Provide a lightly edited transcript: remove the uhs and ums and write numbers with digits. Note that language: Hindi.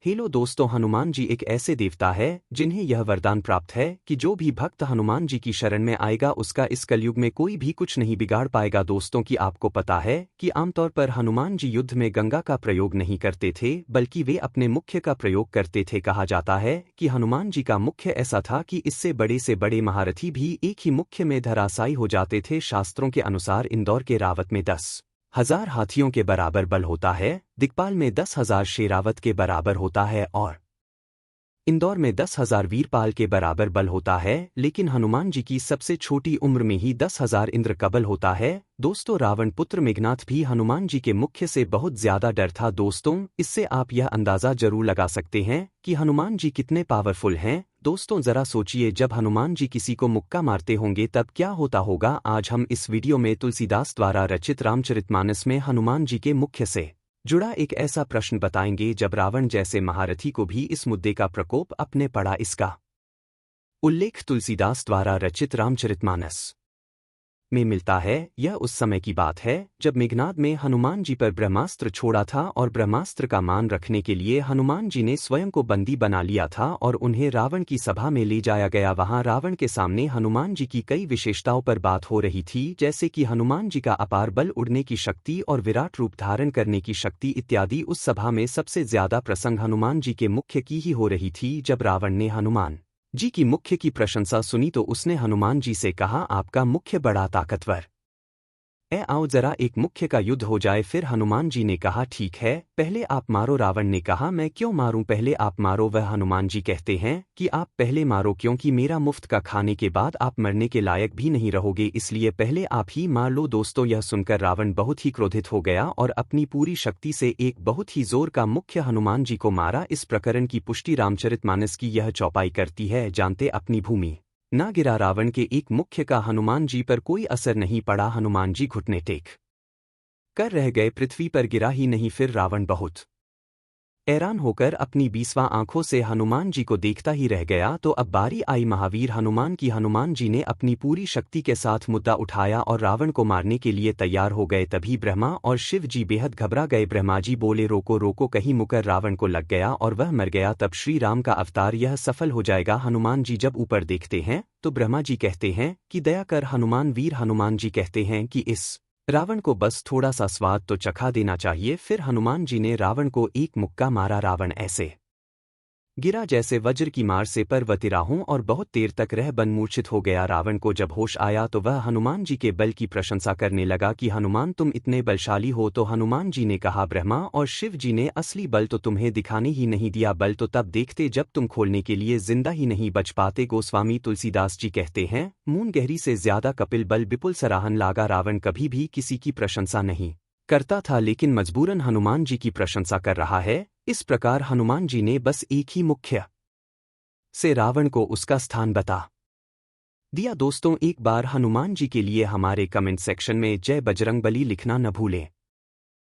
हेलो दोस्तों, हनुमान जी एक ऐसे देवता है जिन्हें यह वरदान प्राप्त है कि जो भी भक्त हनुमान जी की शरण में आएगा उसका इस कलयुग में कोई भी कुछ नहीं बिगाड़ पाएगा। दोस्तों की आपको पता है कि आमतौर पर हनुमान जी युद्ध में गंगा का प्रयोग नहीं करते थे बल्कि वे अपने मुख्य का प्रयोग करते थे। कहा जाता है कि हनुमान जी का मुख्य ऐसा था कि इससे बड़े से बड़े महारथी भी एक ही मुख्य में धराशायी हो जाते थे। शास्त्रों के अनुसार इंदौर के रावत में 10,000 हाथियों के बराबर बल होता है, दिक्पाल में 10,000 शेरावत के बराबर होता है और इंदौर में 10,000 वीरपाल के बराबर बल होता है। लेकिन हनुमान जी की सबसे छोटी उम्र में ही 10,000 इंद्र का बल होता है। दोस्तों, रावण पुत्र मेघनाथ भी हनुमान जी के मुख्य से बहुत ज्यादा डर था। दोस्तों, इससे आप यह अंदाजा जरूर लगा सकते हैं कि हनुमान जी कितने पावरफुल हैं। दोस्तों, जरा सोचिए, जब हनुमान जी किसी को मुक्का मारते होंगे तब क्या होता होगा। आज हम इस वीडियो में तुलसीदास द्वारा रचित रामचरितमानस में हनुमान जी के मुख्य से जुड़ा एक ऐसा प्रश्न बताएंगे जब रावण जैसे महारथी को भी इस मुद्दे का प्रकोप अपने पड़ा। इसका उल्लेख तुलसीदास द्वारा रचित रामचरितमानस में मिलता है। यह उस समय की बात है जब मेघनाद में हनुमान जी पर ब्रह्मास्त्र छोड़ा था और ब्रह्मास्त्र का मान रखने के लिए हनुमान जी ने स्वयं को बंदी बना लिया था और उन्हें रावण की सभा में ले जाया गया। वहां रावण के सामने हनुमान जी की कई विशेषताओं पर बात हो रही थी, जैसे कि हनुमान जी का अपार बल, उड़ने की शक्ति और विराट रूप धारण करने की शक्ति इत्यादि। उस सभा में सबसे ज्यादा प्रसंग हनुमान जी के मुख्य की ही हो रही थी। जब रावण ने हनुमान जी की मुख्य की प्रशंसा सुनी तो उसने हनुमान जी से कहा, आपका मुख्य बड़ा ताकतवर आओ जरा एक मुख्य का युद्ध हो जाए। फिर हनुमान जी ने कहा, ठीक है, पहले आप मारो। रावण ने कहा, मैं क्यों मारूं, पहले आप मारो। वह हनुमान जी कहते हैं कि आप पहले मारो, क्योंकि मेरा मुफ्त का खाने के बाद आप मरने के लायक भी नहीं रहोगे, इसलिए पहले आप ही मार लो। दोस्तों, यह सुनकर रावण बहुत ही क्रोधित हो गया और अपनी पूरी शक्ति से एक बहुत ही जोर का मुख्य हनुमान जी को मारा। इस प्रकरण की पुष्टि रामचरितमानस की यह चौपाई करती है। जानते अपनी भूमि ना गिरा, रावण के एक मुख्य का हनुमान जी पर कोई असर नहीं पड़ा। हनुमान जी घुटने टेक कर रह गए, पृथ्वी पर गिरा ही नहीं। फिर रावण बहुत हैरान होकर अपनी 20वां आंखों से हनुमान जी को देखता ही रह गया। तो अब बारी आई महावीर हनुमान की। हनुमान जी ने अपनी पूरी शक्ति के साथ मुद्दा उठाया और रावण को मारने के लिए तैयार हो गए। तभी ब्रह्मा और शिव जी बेहद घबरा गए। ब्रह्मा जी बोले, रोको रोको, कहीं मुकर रावण को लग गया और वह मर गया तब श्री राम का अवतार यह सफल हो जाएगा। हनुमान जी जब ऊपर देखते हैं तो ब्रह्मा जी कहते हैं कि दया कर हनुमान वीर। हनुमान जी कहते हैं कि इस रावण को बस थोड़ा सा स्वाद तो चखा देना चाहिए। फिर हनुमान जी ने रावण को एक मुक्का मारा। रावण ऐसे गिरा जैसे वज्र की मार से पर्वतिराहों और बहुत देर तक रह बन मूर्छित हो गया। रावण को जब होश आया तो वह हनुमान जी के बल की प्रशंसा करने लगा कि हनुमान तुम इतने बलशाली हो। तो हनुमान जी ने कहा, ब्रह्मा और शिव जी ने असली बल तो तुम्हें दिखाने ही नहीं दिया, बल तो तब देखते जब तुम खोलने के लिए जिंदा ही नहीं बच पाते। गोस्वामी तुलसीदास जी कहते हैं, मून गहरी से ज्यादा कपिल बल विपुल सराहन लागा। रावण कभी भी किसी की प्रशंसा नहीं करता था, लेकिन मजबूरन हनुमान जी की प्रशंसा कर रहा है। इस प्रकार हनुमान जी ने बस एक ही मुख्य से रावण को उसका स्थान बता दिया। दोस्तों, एक बार हनुमान जी के लिए हमारे कमेंट सेक्शन में जय बजरंगबली लिखना न भूलें।